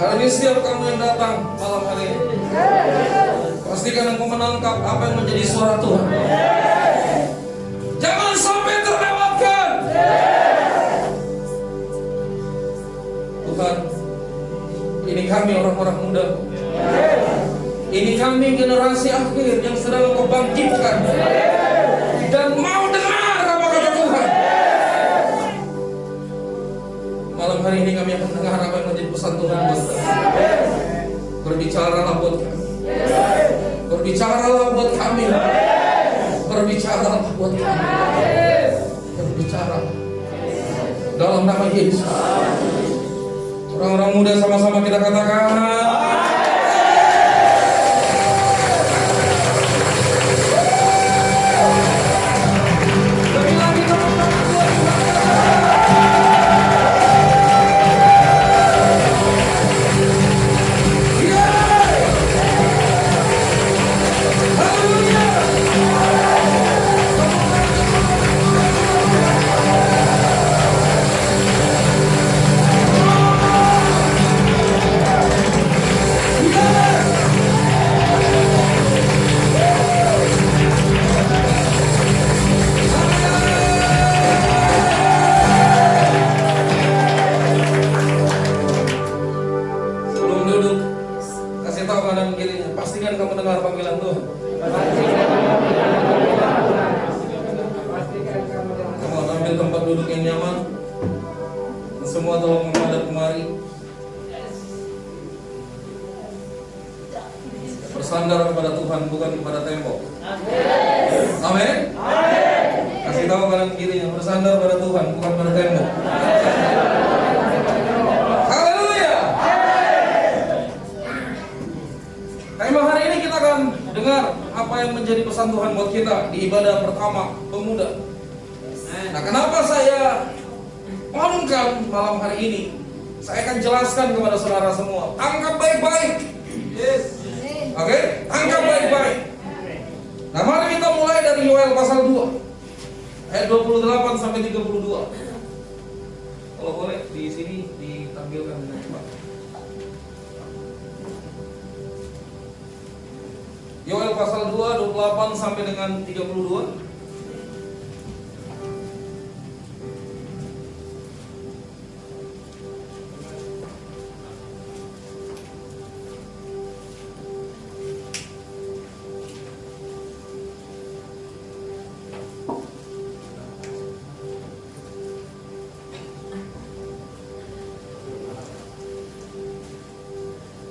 Hari ini setiap kamu yang datang malam hari ini, pastikan engkau menangkap apa yang menjadi suara Tuhan. Jangan sampai terlewatkan. Tuhan, ini kami orang-orang muda. Ini kami generasi akhir yang sedang engkau bangkitkan dan mau dengar apa kata Tuhan. Malam hari ini kami akan dengar apa yang menjadi pesan Tuhan buat kami. Berbicaralah buat kami. Berbicaralah buat kami. Berbicaralah buat kami. Berbicara dalam nama Yesus. Orang-orang muda sama-sama kita katakan. Pastikan kamu dengar panggilan Tuhan. Kamu ambil tempat duduk yang nyaman. Semua tolong menghadap kemari. Bersandar kepada Tuhan, bukan kepada tembok. Amin. Kasih tahu kanan kirinya, bersandar pada Tuhan, bukan pada tembok. Tema hari ini kita akan dengar apa yang menjadi pesan Tuhan buat kita di ibadah pertama pemuda. Nah, kenapa saya ungkapkan malam hari ini? Saya akan jelaskan kepada saudara semua. Tangkap baik-baik. Oke? Tangkap baik-baik. Nah, mari kita mulai dari Yoel pasal 2 ayat 28 sampai 32. Kalau boleh di sini ditampilkan dengan cepat. Yoel pasal 2, 28 sampai dengan 32.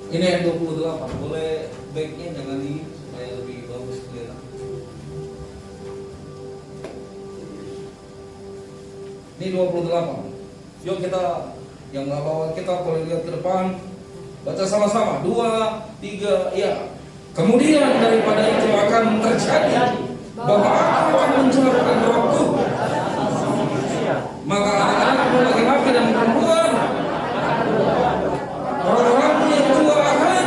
Ini ayat 28. Boleh backnya jangan di lebih bagus kelihatan. Ini 28. Yuk kita yang nggak bawa kita boleh lihat ke depan. Baca sama-sama. 2, 3, ya. Kemudian daripada itu akan terjadi bahwa aku akan mencurahkan rohku, maka anak-anakmu laki-laki dan perempuan, orang-orangmu yang tua akan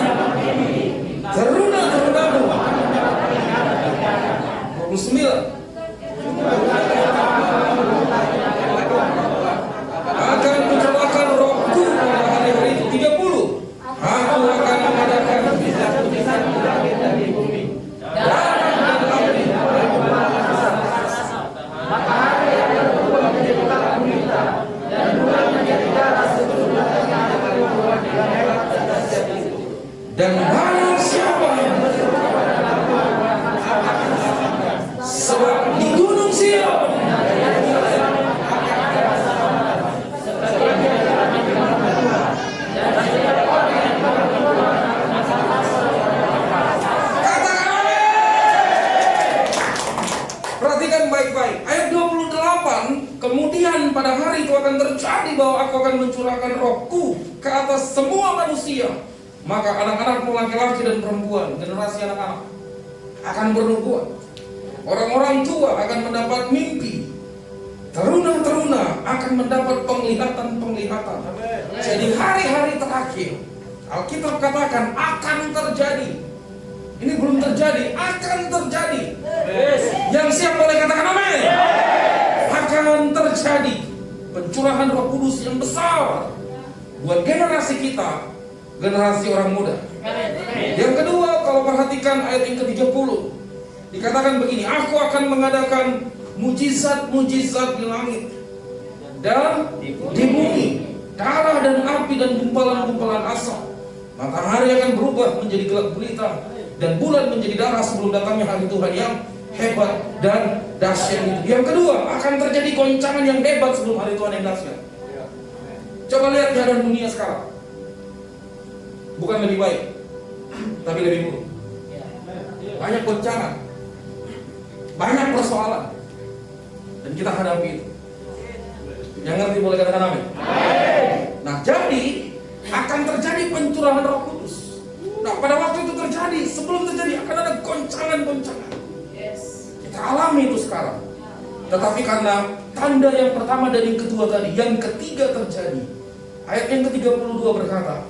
teruna-terunamu. 29. Akan mencurahkan rohku pada hari-hari itu. 30. Aku akan mengadakan dari bumi dan api. Matahari akan berubah menjadi gelap gulita dan bulan menjadi darah seturut dan barang siapa sebab di gunung Sion perhatikan baik-baik ayat 28. Kemudian pada hari itu akan terjadi bahwa aku akan mencurahkan rohku ke atas semua manusia, maka anak-anakmu laki-laki dan perempuan, generasi anak-anak akan bernubuat. Orang-orang tua akan mendapat mimpi. Teruna-teruna akan mendapat penglihatan-penglihatan. Jadi hari-hari terakhir, Alkitab katakan akan terjadi. Ini belum terjadi, akan terjadi. Yang siap boleh katakan amin. Akan terjadi pencurahan Roh Kudus yang besar buat generasi kita generasi orang muda. Yang kedua, kalau perhatikan ayat yang ke-30, dikatakan begini, aku akan mengadakan mujizat-mujizat di langit dan di bumi, darah dan api dan gumpalan-gumpalan asap. Matahari akan berubah menjadi gelap gulita dan bulan menjadi darah sebelum datangnya hari Tuhan yang hebat dan dahsyat itu. Yang kedua, akan terjadi goncangan yang hebat sebelum hari Tuhan yang dahsyat. Coba lihat keadaan dunia sekarang. Bukan lebih baik, tapi lebih buruk. Banyak goncangan, banyak persoalan, dan kita hadapi itu. Yang ngerti boleh katakan amin. Nah, jadi akan terjadi pencurahan Roh Kudus. Nah, pada waktu itu terjadi, sebelum terjadi akan ada goncangan-goncangan. Kita alami itu sekarang. Tetapi karena tanda yang pertama dan yang kedua tadi, yang ketiga terjadi. Ayat yang ke-32 berkata,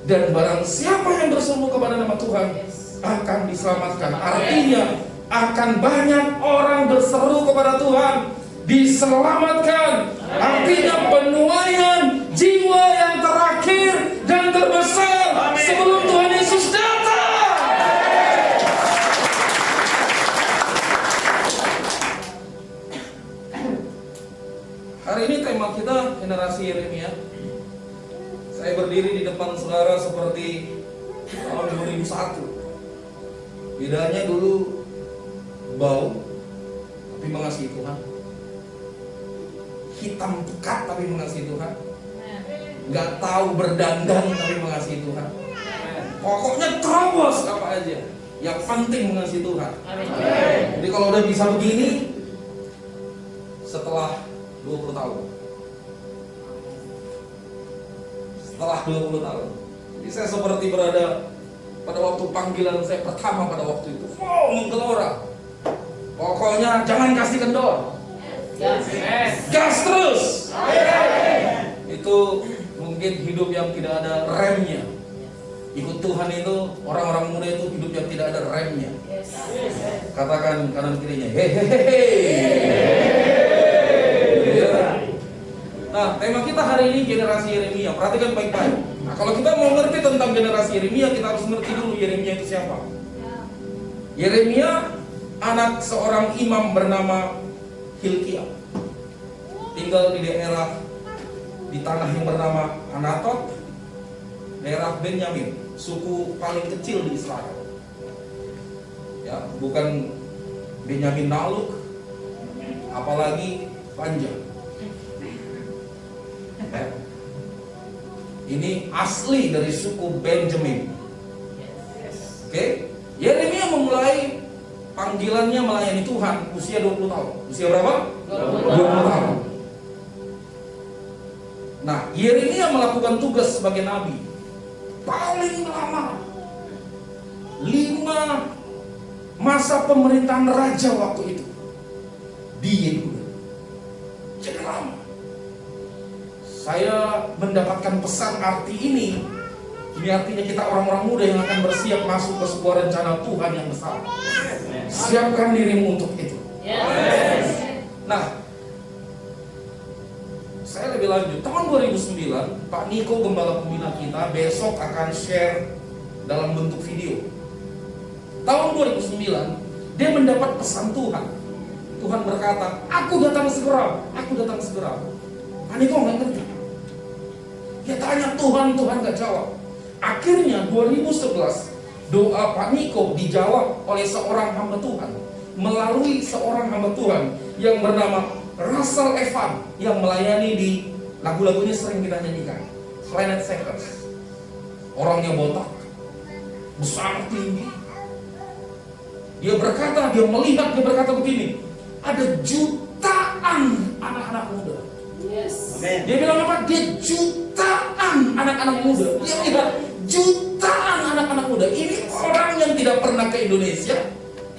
dan barang siapa yang bersungguh kepada nama Tuhan akan diselamatkan. Artinya akan banyak orang berseru kepada Tuhan, diselamatkan. Artinya penuaian jiwa yang terakhir dan terbesar sebelum Tuhan Yesus datang. Hari ini tema kita generasi Yeremia. Saya berdiri di depan saudara seperti tahun 2001. Bedanya dulu bau tapi mengasihi Tuhan, hitam pekat tapi mengasihi Tuhan, nggak tahu berdandan tapi mengasihi Tuhan. Pokoknya terobos apa aja, yang penting mengasihi Tuhan. Jadi kalau udah bisa begini setelah 20 tahun. Setelah 20 tahun. Jadi saya seperti berada pada waktu panggilan saya pertama pada waktu itu. Wow, menggelora. Pokoknya jangan kasih kendor. Gas terus. Itu mungkin hidup yang tidak ada remnya. Ikut Tuhan itu, orang-orang muda itu hidup yang tidak ada remnya. Katakan kanan kirinya, hehehe. Nah, tema kita hari ini generasi Yeremia. Perhatikan baik-baik. Nah, kalau kita mau ngerti tentang generasi Yeremia, kita harus ngerti dulu Yeremia itu siapa. Yeremia anak seorang imam bernama Hilkia. Tinggal di daerah di tanah yang bernama Anatot, daerah Benyamin, suku paling kecil di Israel. Ya, bukan Benyamin Naluk, apalagi panjang. Ini asli dari suku Benjamin. Oke? Yeremia memulai panggilannya melayani Tuhan usia 20 tahun. Usia berapa? 20 tahun. Nah, Yeremia melakukan tugas sebagai nabi paling lama. 5 masa pemerintahan raja waktu itu di Yehuda. Jadi lama. Saya mendapatkan pesan arti ini. Ini artinya kita orang-orang muda yang akan bersiap masuk ke sebuah rencana Tuhan yang besar. Siapkan dirimu untuk itu. Nah, saya lebih lanjut. Tahun 2009, Pak Niko, gembala pembina kita, besok akan share dalam bentuk video. Tahun 2009, dia mendapat pesan Tuhan. Tuhan berkata, aku datang segera, aku datang segera. Pak Niko nggak ngerti. Dia tanya Tuhan, Tuhan gak jawab. Akhirnya 2011 doa Pak Niko dijawab oleh seorang hamba Tuhan, melalui seorang hamba Tuhan yang bernama Russell Evan, yang melayani di lagu-lagunya sering kita nyanyikan, Planet Shakers. Orangnya botak, besar tinggi. Dia berkata, dia melihat, dia berkata begini, ada jutaan anak-anak muda. Dia bilang apa? Dia jutaan anak-anak muda. Dia lihat jutaan anak-anak muda. Ini orang yang tidak pernah ke Indonesia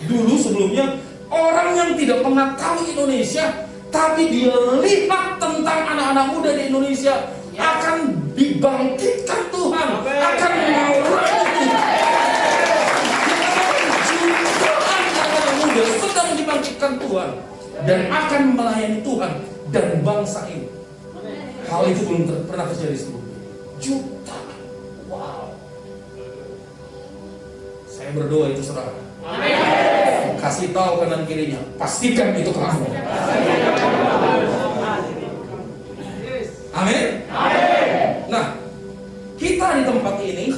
dulu sebelumnya, orang yang tidak pernah tahu Indonesia, tapi dia lihat tentang anak-anak muda di Indonesia akan dibangkitkan Tuhan, akan melayani Tuhan. Jutaan anak-anak muda sedang dibangkitkan Tuhan dan akan melayani Tuhan dan bangsa ini. Hal itu belum pernah terjadi sebelumnya. Jutaan. Wow. Saya berdoa itu saudara. Kasih tahu kanan kirinya, pastikan itu kamu. Amin. Nah, kita di tempat ini,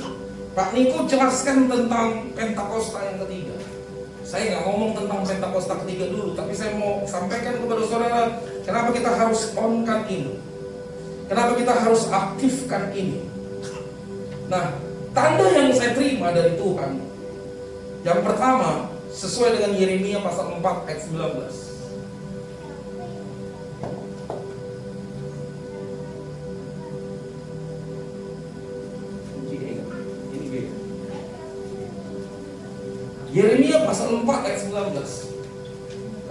Pak Niko jelaskan tentang Pentakosta yang ketiga. Saya nggak ngomong tentang Pentakosta ketiga dulu, tapi saya mau sampaikan kepada saudara, kenapa kita harus on-kan ini, kenapa kita harus aktifkan ini. Nah, tanda yang saya terima dari Tuhan, yang pertama, sesuai dengan Yeremia pasal 4 ayat 19. Yeremia pasal 4 ayat 19.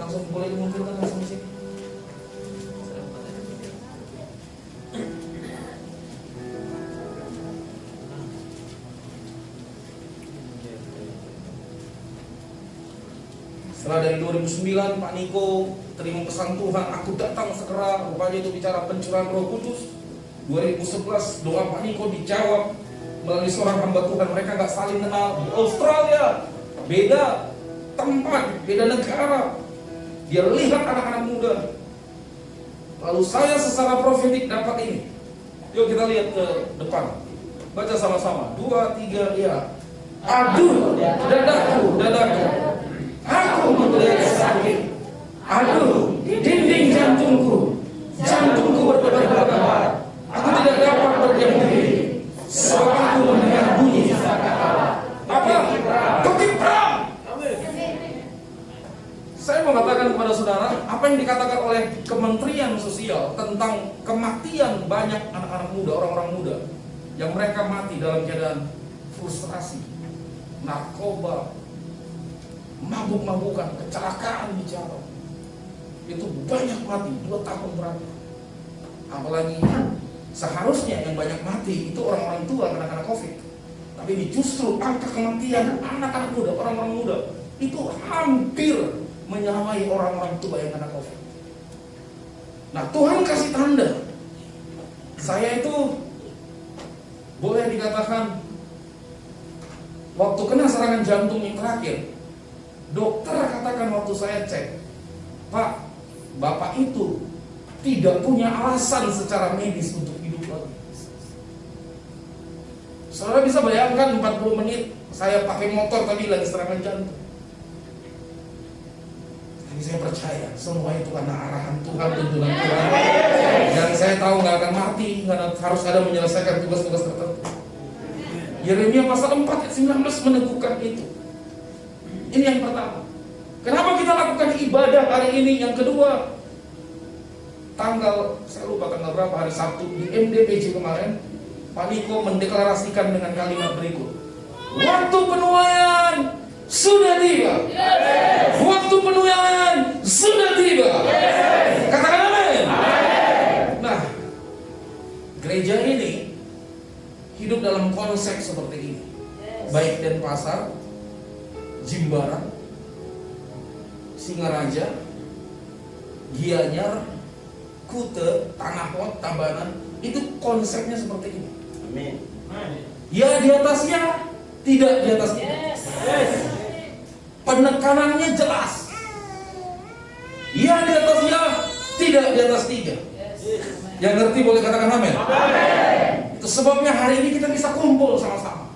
Langsung boleh dimunculkan langsung di sini. Setelah dari 2009 Pak Niko terima pesan Tuhan, aku datang segera, rupanya itu bicara pencurahan Roh Kudus. 2011 doa Pak Niko dijawab melalui seorang hamba Tuhan. Mereka nggak saling kenal, di Australia, beda tempat, beda negara. Dia lihat anak-anak muda. Lalu saya secara profetik dapat ini. Yuk kita lihat ke depan. Baca sama-sama. 2, 3, ya. Aduh, dadaku, dadaku. Aku melihat sakit. Aduh, dinding jantungku. Jantungku berdebar-debar. Aku tidak dapat berdiam diri. Sebab aku mendengar bunyi sangkakala. Apa? Kutip perang. Saya mau katakan kepada saudara, apa yang dikatakan oleh Kementerian Sosial tentang kematian banyak anak-anak muda, orang-orang muda, yang mereka mati dalam keadaan frustrasi, narkoba, mabuk-mabukan, kecelakaan di jalan, itu banyak mati 2 tahun terakhir. Apalagi seharusnya yang banyak mati itu orang-orang tua karena COVID. Tapi ini justru angka kematian anak-anak muda, orang-orang muda itu hampir menyamai orang-orang tua yang kena COVID. Nah, Tuhan kasih tanda. Saya itu boleh dikatakan waktu kena serangan jantung yang terakhir, dokter katakan waktu saya cek, Pak, Bapak itu tidak punya alasan secara medis untuk hidup lagi. Saudara bisa bayangkan 40 menit saya pakai motor tadi lagi serangan jantung. Tapi saya percaya semua itu karena arahan Tuhan, tuntunan Tuhan. Dan saya tahu nggak akan mati, karena harus ada menyelesaikan tugas-tugas tertentu. Yeremia pasal 4 ayat 19 meneguhkan itu. Ini yang pertama. Kenapa kita lakukan ibadah hari ini? Yang kedua, saya lupa tanggal berapa, hari Sabtu di MDPJ kemarin, Pak Niko mendeklarasikan dengan kalimat berikut: waktu penuaian sudah tiba. Waktu penuaian sudah tiba. Katakan amin. Nah, gereja ini hidup dalam konsep seperti ini. Baik Denpasar, Jimbaran, Singaraja, Gianyar, Kute, Tanah Lot, Tabanan, itu konsepnya seperti ini. Amin. Ya di atasnya, tidak di atasnya. Penekanannya jelas. Ya di atasnya, tidak di atas 3. Yang ngerti boleh katakan amin. Itu sebabnya hari ini kita bisa kumpul sama-sama.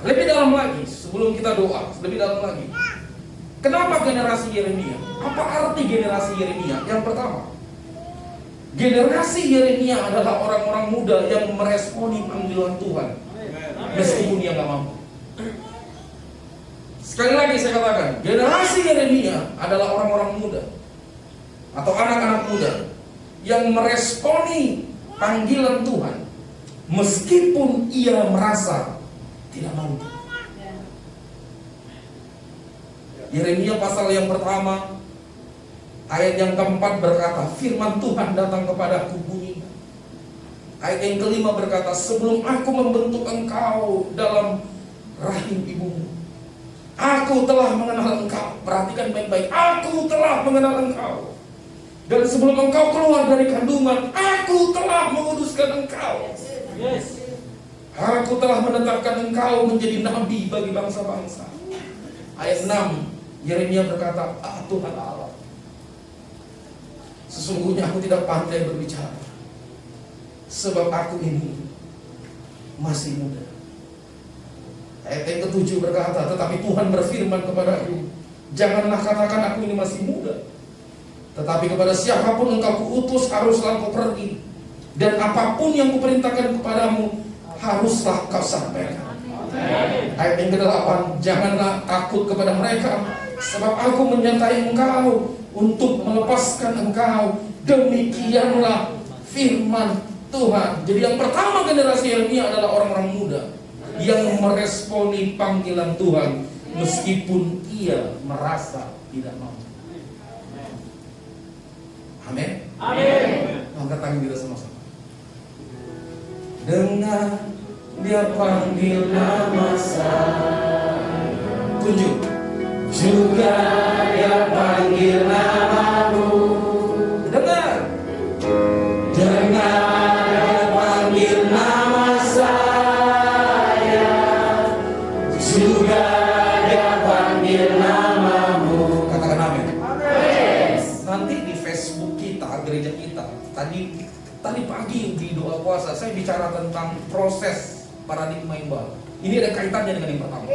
Lebih dalam lagi, sebelum kita doa, lebih dalam lagi. Kenapa generasi Yeremia? Apa arti generasi Yeremia? Yang pertama, generasi Yeremia adalah orang-orang muda yang meresponi panggilan Tuhan meskipun dia nggak mampu. Sekali lagi saya katakan, generasi Yeremia adalah orang-orang muda atau anak-anak muda yang meresponi panggilan Tuhan meskipun ia merasa tidak mampu. Yeremia pasal yang pertama ayat yang keempat berkata, firman Tuhan datang kepadaku bunyi. Ayat yang kelima berkata, sebelum aku membentuk engkau dalam rahim ibumu, aku telah mengenal engkau. Perhatikan baik-baik, aku telah mengenal engkau. Dan sebelum engkau keluar dari kandungan, aku telah menguduskan engkau. Aku telah menetapkan engkau menjadi nabi bagi bangsa-bangsa. Ayat 6, Yeremia berkata, Tuhan Allah, sesungguhnya aku tidak pandai berbicara, sebab aku ini masih muda. Ayat yang ke-7 berkata, tetapi Tuhan berfirman kepadaku, janganlah katakan aku ini masih muda, tetapi kepada siapapun engkau kuutus haruslah kau pergi, dan apapun yang kuperintahkan kepadamu haruslah kau sampaikan. Ayat yang ke-8, janganlah takut kepada mereka, sebab aku menyertai engkau untuk melepaskan engkau. Demikianlah firman Tuhan. Jadi yang pertama generasi Yeremia adalah orang-orang muda yang meresponi panggilan Tuhan meskipun ia merasa tidak mampu. Amin. Amin. Angkat tangan kita sama-sama. Dengar dia panggil nama saya, tunjuk. Juga dia panggil namamu. Dengar. Dengar dia panggil nama saya, juga dia panggil namamu. Katakan amin. Nanti di Facebook kita, gereja kita, tadi pagi di doa puasa saya bicara tentang proses paradigma yang baru. Ini ada kaitannya dengan yang pertama.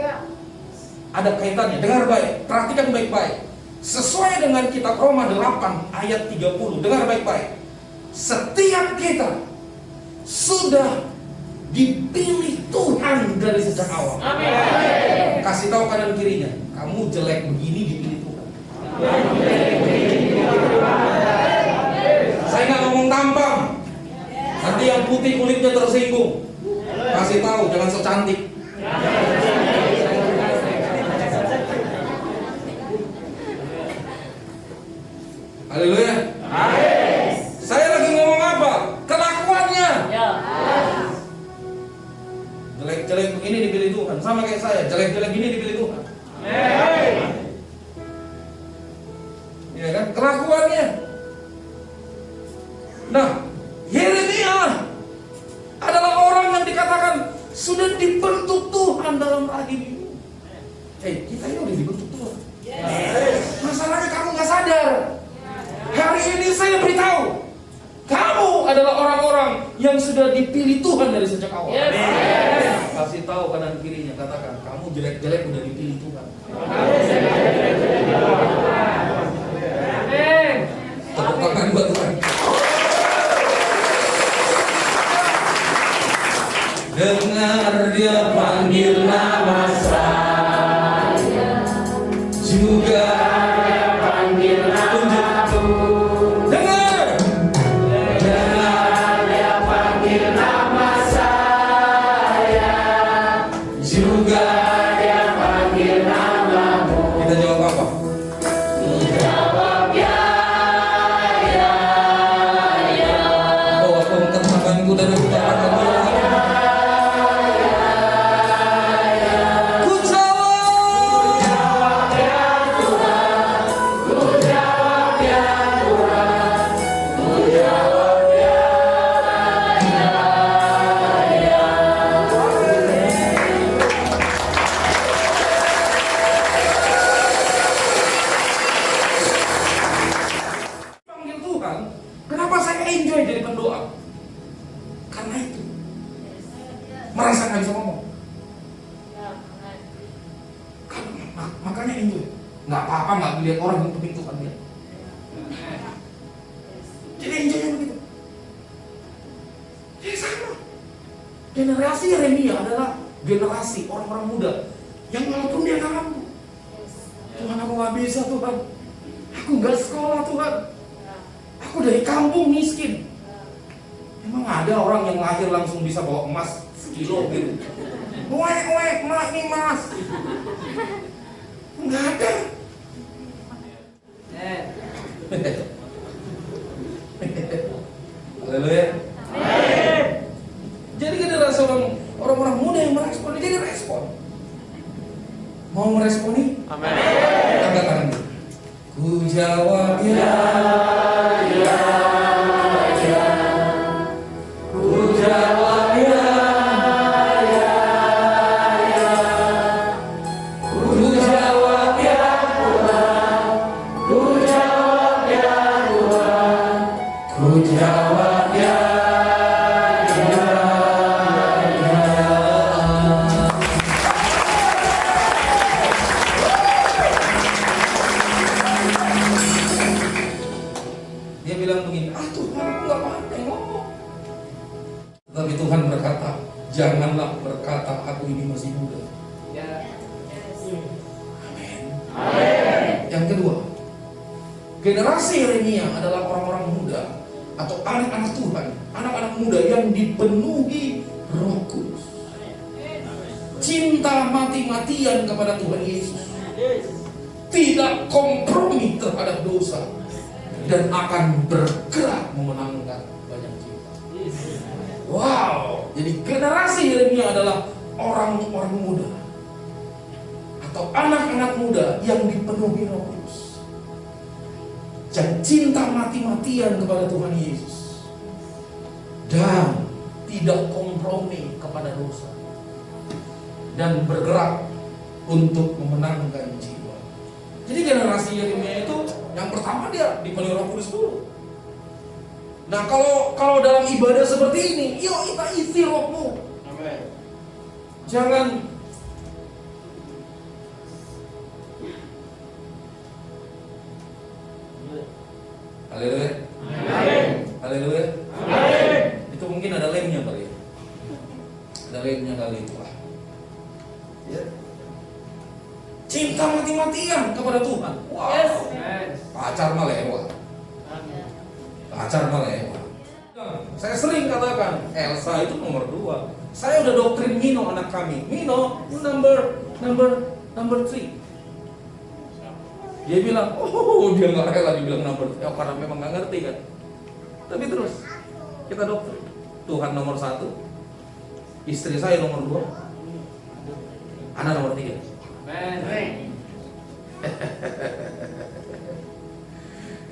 Ada kaitannya, dengar baik, perhatikan baik-baik. Sesuai dengan kitab Roma 8 ayat 30, dengar baik-baik. Setiap kita sudah dipilih Tuhan dari sejak awal. Amin. Kasih tahu kanan kirinya, kamu jelek begini dipilih Tuhan. Saya nggak ngomong tampang, nanti yang putih kulitnya tersinggung. Kasih tahu, jangan sok cantik. Haleluya. Saya lagi ngomong apa? Kelakuannya. Jelek-jelek begini dipilih Tuhan, sama kayak saya. Jelek-jelek gini dipilih Tuhan. Ya kan? Kelakuannya. Nah, Yeremia adalah orang yang dikatakan sudah dibentuk Tuhan dalam rahim ibu. Kita ini udah dibentuk Tuhan. Masalahnya kamu nggak sadar. Hari ini saya beritahu, kamu adalah orang-orang yang sudah dipilih Tuhan dari sejak awal. Kasih tahu kanan kirinya, katakan, kamu jelek-jelek udah dipilih Tuhan. Tepuk tangan buat Tuhan. Dengar dia panggil nama saya, juga dia panggil namaku. Dengar. Dengar dia panggil nama saya, juga dia panggil namamu. Kita jawab apa? Jawab ya. Oh, aku angkat tanganku dan aku katakan lihat orang yang penting Tuhan dia. Jadi enjoynya begitu. Jadi sama. Generasi Yeremia adalah generasi orang-orang muda yang walaupun dia nggak mampu, Tuhan aku nggak bisa Tuhan, aku nggak sekolah Tuhan, aku dari kampung miskin. Emang ada orang yang lahir langsung bisa bawa emas sekilo gitu? Wek, emas nih mas. Nggak ada. Haleluya. Jadi generasi orang-orang muda yang merespon, jadi respon. Mau meresponi? Amin. Angkat tangan. Ku jawab ya. Ku jawab ya. Tuhan berkata, janganlah berkata aku ini masih muda. Amin. Yang kedua, generasi Yeremia adalah orang-orang muda atau anak-anak Tuhan, anak-anak muda yang dipenuhi Roh Kudus. Cinta mati-matian kepada Tuhan Yesus, tidak kompromi terhadap dosa, dan akan bergerak memenangkan banyak jiwa. Wow, jadi generasi Yeremia adalah orang-orang muda atau anak-anak muda yang dipenuhi Roh Kudus dan cinta mati-matian kepada Tuhan Yesus dan tidak kompromi kepada dosa dan bergerak untuk memenangkan jiwa. Jadi generasi Yeremia itu yang pertama dia dipenuhi Roh Kudus dulu. Nah, kalau dalam ibadah seperti ini, yuk kita isi rohmu. Amin. Jangan haleluya. Amin. Haleluya. Amin. Itu mungkin ada lemnya kali ya. Ada lemnya kali itu lah. Ya. Cinta mati-matian kepada Tuhan. Wow. Yes. Pacar mah lewat. Pacar mah lewat. Saya sering katakan, Elsa itu nomor 2. Saya udah doktrin Mino anak kami. Mino, number 3. Dia bilang, oh dia nggak rela dibilang number 3, karena memang nggak ngerti kan. Tapi terus kita doktrin. Tuhan nomor 1, istri saya nomor 2, anak nomor 3.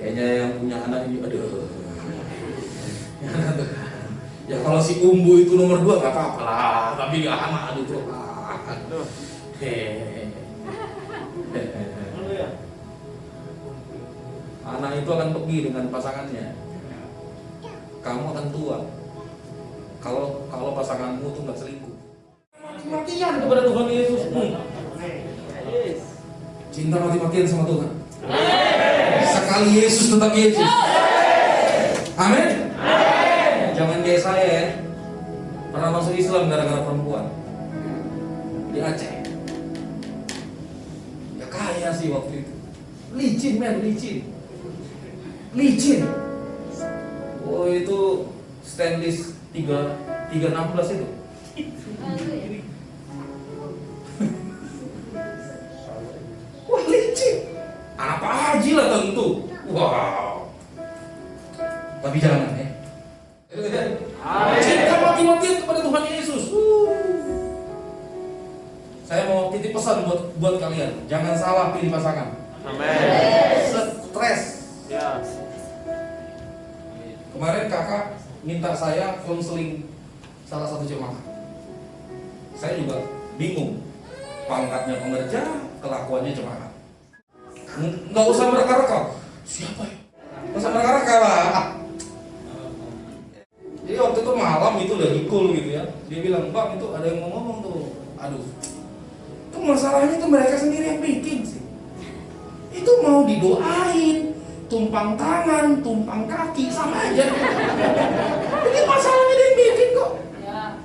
Kayaknya yang punya anak ini, aduh. Ya kalau si umbu itu nomor 2 nggak apa-apa lah, tapi anak itu anak itu akan pergi dengan pasangannya. Kamu akan tua kalau pasanganmu itu nggak selingkuh. Mati-matian kepada Tuhan Yesus. Cinta mati-matian sama Tuhan. Sekali Yesus tetap Yesus. Amin. Jangan kayak saya ya, pernah masuk Islam gara-gara perempuan di Aceh. Ya kaya sih waktu itu. Licin men, licin. Oh itu stainless 316 itu. Wah licin. Anak Pak Haji lah tentu. Wow. Tapi jangan ya. Cinta mati-matian kepada Tuhan Yesus. Saya mau titip pesan buat kalian, jangan salah pilih pasangan. Amin. Stres. Ya. Kemarin kakak minta saya konseling salah satu jemaah. Saya juga bingung. Pangkatnya pengerja, kelakuannya jemaah. Nggak usah mereka-reka. Siapa ya? Nggak usah mereka-reka lah. Jadi waktu itu malam itu udah hikul gitu ya. Dia bilang, bang itu ada yang mau ngomong tuh. Aduh, itu masalahnya itu mereka sendiri yang bikin sih. Itu mau didoain, tumpang tangan, tumpang kaki, sama aja. Ini masalahnya dia yang bikin kok. Ya.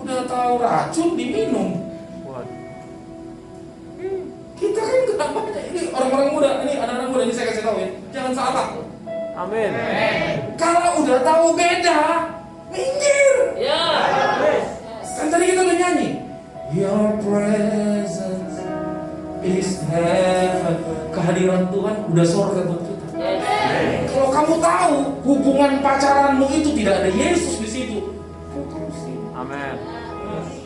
Udah tahu racun diminum. Kita kan kenapa ini orang-orang muda, ini anak-anak muda ini saya kasih tahu ya, jangan salah. Amin. Kalau udah tahu beda, minggir. Ya. Kan tadi kita udah nyanyi. Your presence is heaven. Kehadiran Tuhan udah surga buat kita. Kalau kamu tahu hubungan pacaranmu itu tidak ada Yesus di situ, putusin. Amin.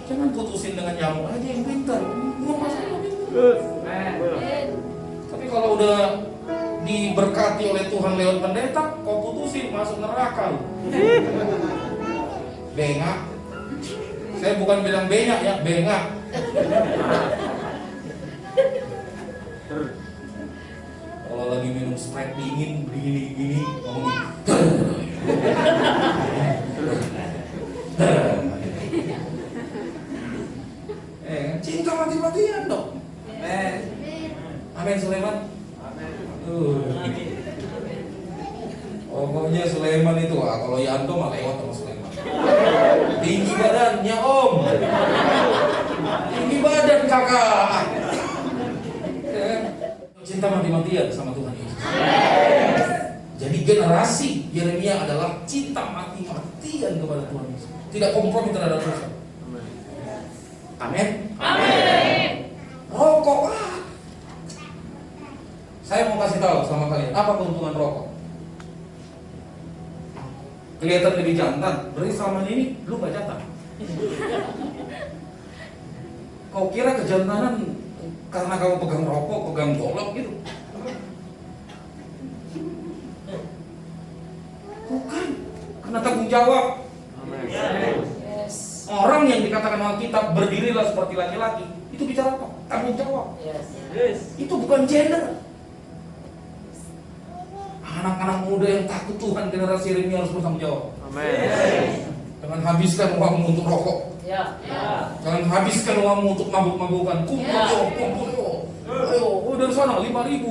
Jangan putusin dengan nyamuk aja yang pintar. Mau masalah pintar. Tapi kalau udah diberkati oleh Tuhan lewat pendeta, kau putusin masuk neraka. Bengak. Saya bukan bilang banyak ya, bengak. Kalau lagi minum Sprite dingin, gini, ngomong cinta mati-matian dong. Amin Sulaiman. Amin. Pokoknya Sulaiman itu, kalau Yanto mah lewat sama Sulaiman. Tinggi badannya om, tinggi badan kakak. Cinta mati-matian sama Tuhan Yesus. Jadi generasi Yeremia adalah cinta mati-matian kepada Tuhan Yesus. Tidak kompromi terhadap dosa. Amin. Amin. Rokok. Saya mau kasih tahu sama kalian, apa keuntungan rokok? Kelihatan lebih jantan, berarti selama ini lu gak jantan. Kau kira kejantanan karena kamu pegang rokok, pegang golok gitu? Bukan, karena tanggung jawab. Yes. Orang yang dikatakan Alkitab berdirilah seperti laki-laki, itu bicara apa? Tanggung jawab. Yes. Itu bukan gender. Anak-anak muda yang takut Tuhan generasi Yeremia harus bertanggung jawab. Amin. Jangan habiskan uangmu untuk rokok. Ya. Jangan habiskan uangmu untuk mabuk-mabukan. Kumpul yo, kumpul yo. Ayo, dari sana 5.000.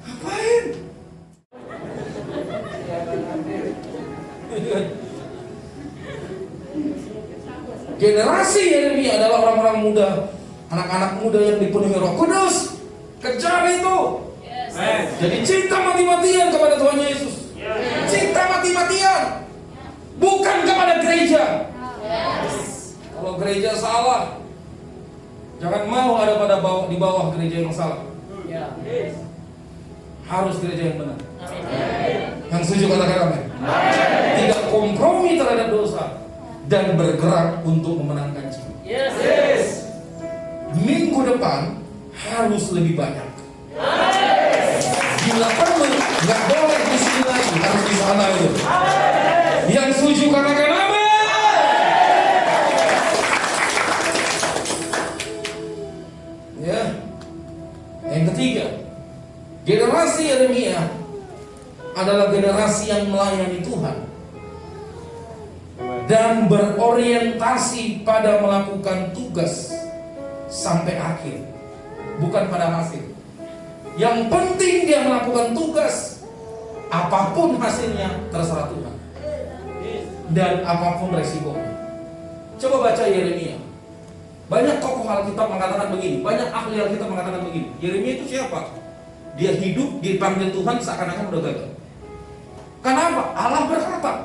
Ngapain? Generasi Yeremia adalah orang-orang muda, anak-anak muda yang dipenuhi Roh Kudus. Kejar itu. Jadi cinta mati-matian kepada Tuhan Yesus. Cinta mati-matian, bukan kepada gereja. Kalau gereja salah, jangan mau ada di bawah gereja yang salah. Harus gereja yang benar. Yang setuju katakan amin. Tidak kompromi terhadap dosa dan bergerak untuk memenangkan jiwa. Minggu depan harus lebih banyak. Bila perlu, nggak boleh di sini lagi, harus di sana itu. Yang setuju katakan amin. Ya. Yang ketiga, generasi Yeremia adalah generasi yang melayani Tuhan dan berorientasi pada melakukan tugas sampai akhir, bukan pada hasil. Yang penting dia melakukan tugas, apapun hasilnya terserah Tuhan dan apapun resikonya. Coba baca Yeremia. Banyak tokoh Alkitab mengatakan begini, banyak ahli Alkitab mengatakan begini. Yeremia itu siapa? Dia hidup dipanggil Tuhan seakan-akan udah gagal. Kenapa? Allah berkata,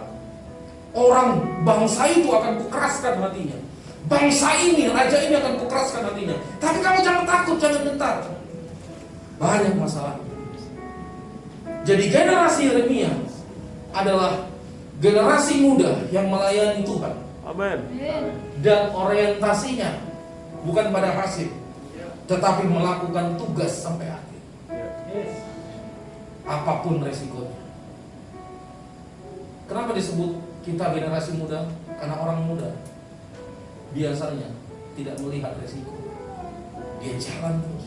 orang bangsa itu akan kukeraskan hatinya. Bangsa ini, raja ini akan kukeraskan hatinya. Tapi kamu jangan takut, jangan gentar. Banyak masalah. Jadi generasi Yeremia adalah generasi muda yang melayani Tuhan. Amin. Dan orientasinya bukan pada hasil, tetapi melakukan tugas sampai akhir. Apapun resikonya. Kenapa disebut kita generasi muda? Karena orang muda biasanya tidak melihat resiko. Dia jalan terus.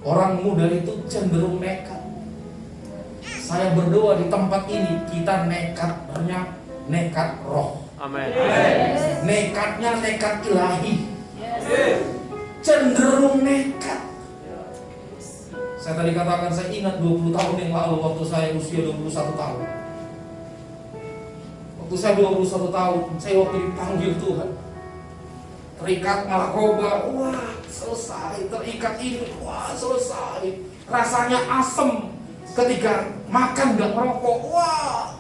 Orang muda itu cenderung nekat. Saya berdoa di tempat ini kita nekat roh. Amin. Nekatnya nekat ilahi. Cenderung nekat. Saya tadi katakan saya ingat 20 tahun yang lalu waktu saya usia 21 tahun. Waktu saya 21 tahun, saya waktu dipanggil Tuhan. Terikat narkoba, wah selesai. Terikat ini, wah selesai. Rasanya asem ketika makan gak merokok, wah.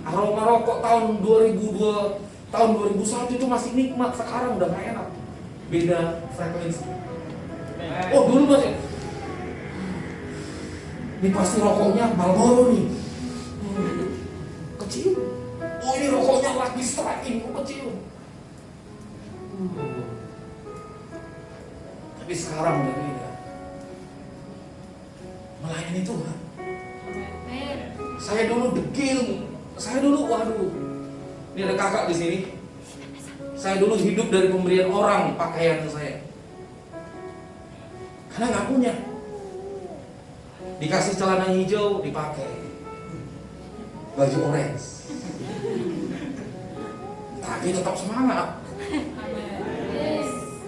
Aroma rokok tahun 2002, tahun 2001 itu masih nikmat, sekarang udah gak enak. Beda frekuensi. Oh dulu masih, ini pasti rokoknya Marlboro nih. Kecil. Oh ini rokoknya lagi striking, kecil. Tapi sekarang udah beda. Melayani Tuhan. Saya dulu degil. Saya dulu, waduh. Ini ada kakak di sini. Saya dulu hidup dari pemberian orang pakaian saya. Karena nggak punya. Dikasih celana hijau dipakai. Baju orange. Tapi tetap semangat.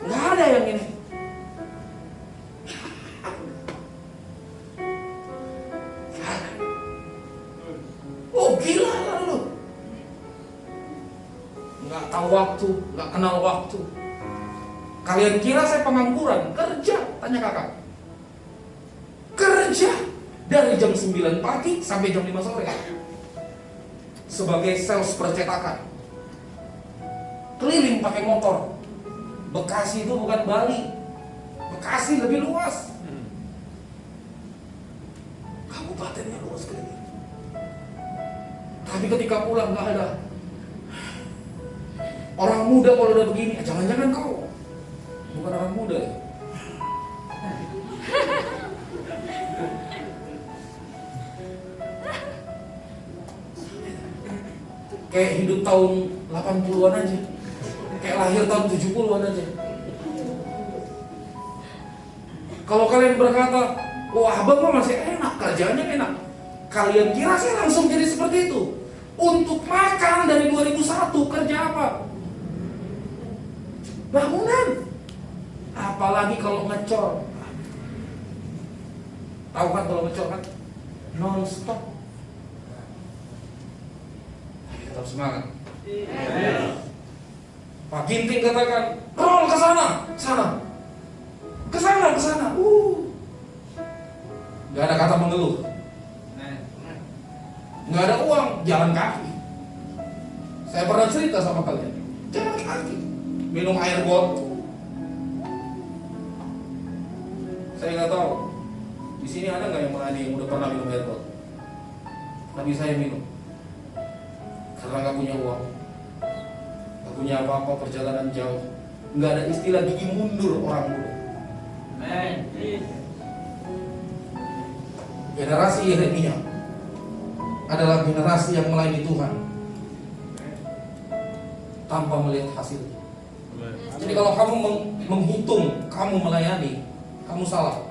Nggak ada yang ini. tahu waktu, nggak kenal waktu. Kalian kira saya pengangguran? Kerja, tanya kakak. Kerja dari jam 9 pagi sampai jam 5 sore sebagai sales percetakan. Keliling pakai motor. Bekasi itu bukan Bali. Bekasi lebih luas. Kabupatennya luas keliling. Tapi ketika pulang nggak ada. Orang muda kalau udah begini, jangan-jangan kau bukan orang muda ya? Kayak hidup tahun 80-an aja. Kayak lahir tahun 70-an aja. Kalau kalian berkata, wah abang mah masih enak, kerjaannya enak. Kalian kira saya langsung jadi seperti itu? Untuk makan dari 2001 kerja apa? Bangunan. Apalagi kalau ngecor. Tahu kan kalau ngecor kan? Non-stop. Tetap semangat. Pak Ginting katakan, roll ke sana, sana. Ke sana, ke sana. Gak ada kata mengeluh. Gak ada uang, jalan kaki. Saya pernah cerita sama kalian, jalan kaki. Minum air botol. Saya nggak tahu. Di sini ada nggak yang melayani yang udah pernah minum air botol? Tapi saya minum karena nggak punya uang, nggak punya apa-apa, perjalanan jauh, nggak ada istilah gigi mundur orang muda. Generasi Yeremia adalah generasi yang melayani Tuhan tanpa melihat hasilnya. Jadi kalau kamu menghitung kamu melayani, kamu salah.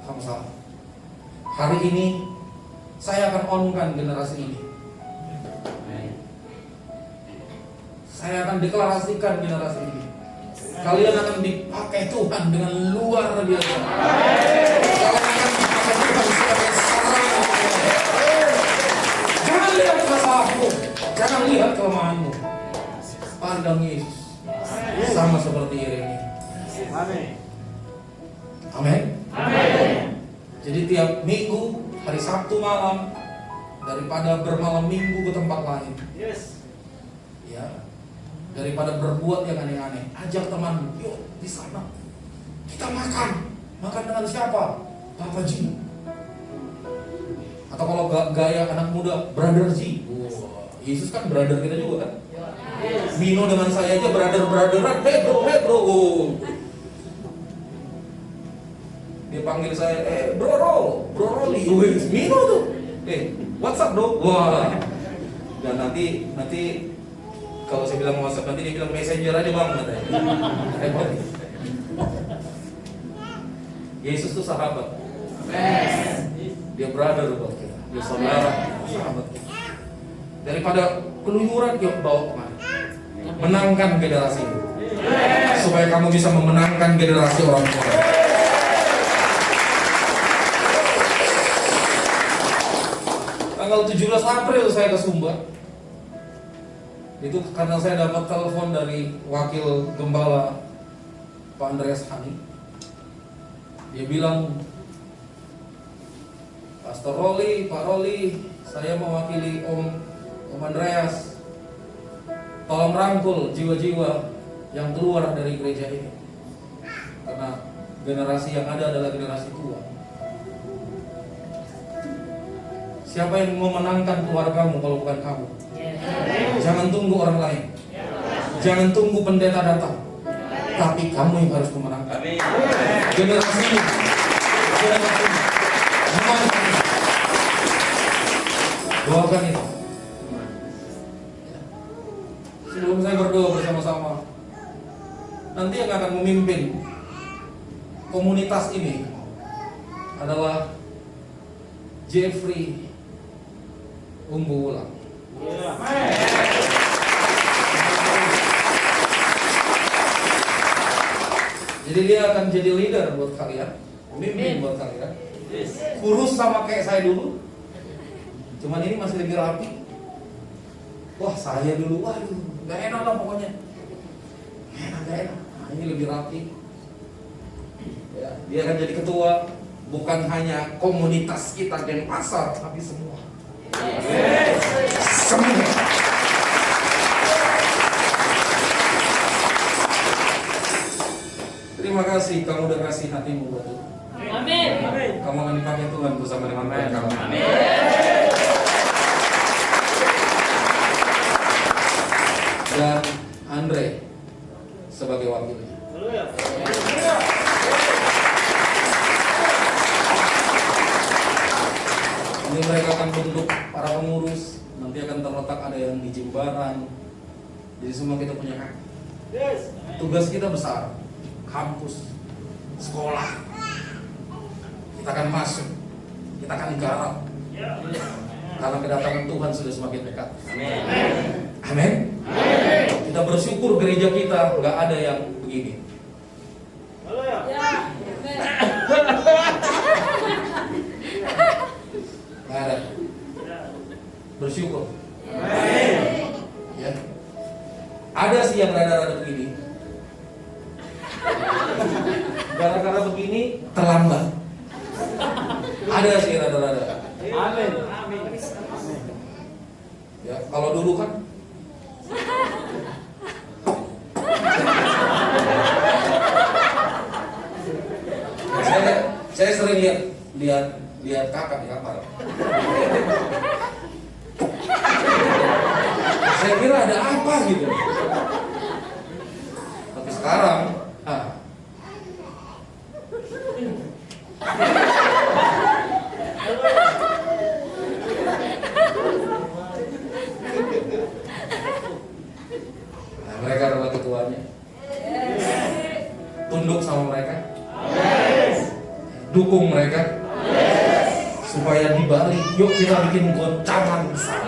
Kamu salah. Hari ini saya akan on-kan generasi ini. Saya akan deklarasikan generasi ini. Kalian akan dipakai Tuhan dengan luar biasa. Kalian akan dipakai Tuhan sebagai sarana. Jangan lihat masalahmu, jangan lihat kelemahanmu. Pandang Yesus. Sama seperti Yeremia. Amin. Jadi tiap minggu hari Sabtu malam, daripada bermalam minggu ke tempat lain, ya, daripada berbuat yang aneh-aneh, ajak temanmu, yuk di sana kita makan dengan siapa? Papa Ji. Atau kalau gaya anak muda, Brother Ji. Yesus kan brother kita juga kan. Mino dengan saya aja brother-brotheran, hey bro. Dia panggil saya, bro Rolly, Mino tuh. What's up bro? Wah. Dan nanti kalau saya bilang WhatsApp, nanti dia bilang messenger aja bang, katanya. Repot. Yesus tuh sahabat. Dia brother buat kita. Dia saudara, sahabat kita. Daripada keluyuran, yuk bawa kemana? Menangkan generasi ini, supaya kamu bisa memenangkan generasi orang tua. Tanggal 17 April saya ke Sumba. Itu karena saya dapat telepon dari wakil gembala Pak Andreas Hani. Dia bilang, Pastor Rolly, Pak Rolly, saya mewakili Om Andreas, tolong rangkul jiwa-jiwa yang keluar dari gereja ini, karena generasi yang ada adalah generasi tua. Siapa yang memenangkan keluargamu kalau bukan kamu? Jangan tunggu orang lain, jangan tunggu pendeta datang, tapi kamu yang harus memenangkan generasi ini. Doakan itu. Sebelum saya berdoa bersama-sama, nanti yang akan memimpin komunitas ini adalah Jeffrey Umbuulang. Jadi dia akan jadi leader buat kalian, pemimpin buat kalian. Kurus sama kayak saya dulu, cuman ini masih lebih rapi. Wah saya dulu, waduh, nggak enak lah pokoknya. Nggak enak. Nah, ini lebih rapi. Ya, dia akan jadi ketua, bukan hanya komunitas kita dan pasar, tapi semua. Semua. Terima kasih kamu udah kasih hatimu buat Tuhan. Amin. Amin. Kamu akan dipakai Tuhan bersama dengan Tuhan kamu. Amin. Dan Andre sebagai wakilnya. Haleluya. Ini mereka akan bentuk para pengurus. Nanti akan terletak ada yang di Jimbaran. Jadi semua kita punya hak. Yes. Tugas kita besar. Kampus, sekolah. Kita akan masuk. Kita akan garap. Ya. Karena kedatangan Tuhan sudah semakin dekat. Amin. Amin. Kita bersyukur gereja kita nggak ada yang begini. Haleluya. Nggak ada. Bersyukur. Ya. Ada sih yang rada-rada begini. Gara-gara begini terlambat. Ada sih rada-rada. Amin. Amin. Ya, kalau dulu kan saya sering lihat kakak di kamar. Saya kira ada apa gitu. Tapi sekarang, mereka adalah ketuanya. Tunduk sama mereka. Dukung mereka. Supaya dibalik, yuk kita bikin goncangan besar.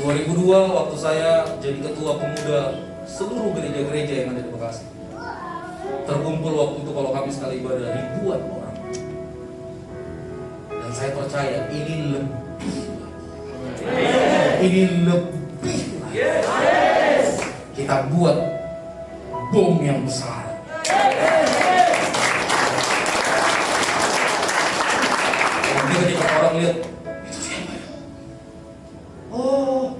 2002 waktu saya jadi ketua pemuda seluruh gereja-gereja yang ada di Bekasi. Terkumpul waktu itu kalau kami sekali ibadah ribuan orang. Dan saya percaya ini lebih lagi. Ini lebih lagi. Kita buat bom yang besar. Nanti ketika orang lihat, itu siapa ya? Oh,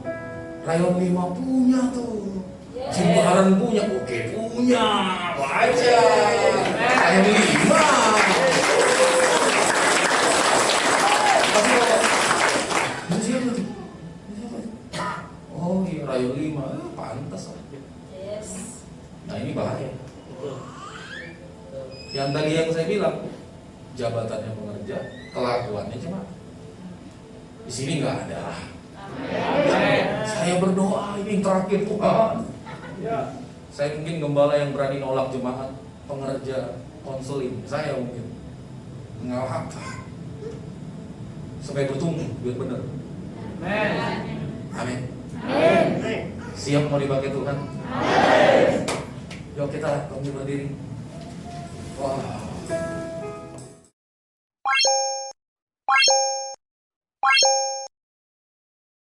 Rayon 5 punya tuh. Jimbaran punya, oke punya, baca. Rayon 5. Tapi kalau itu siapa tuh? Oh iya, Rayon 5, pantas lah. Nah ini bahaya. Yang tadi yang saya bilang, jabatannya pengerja, kelakuannya cuma di sini nggak ada. Saya berdoa ini yang terakhir Tuhan. Saya mungkin gembala yang berani nolak jemaat, pengerja, konseling. Saya mungkin mengalah supaya bertumbuh biar benar. Amin. Siap mau dipakai Tuhan? Yuk kita berdiri. Wah.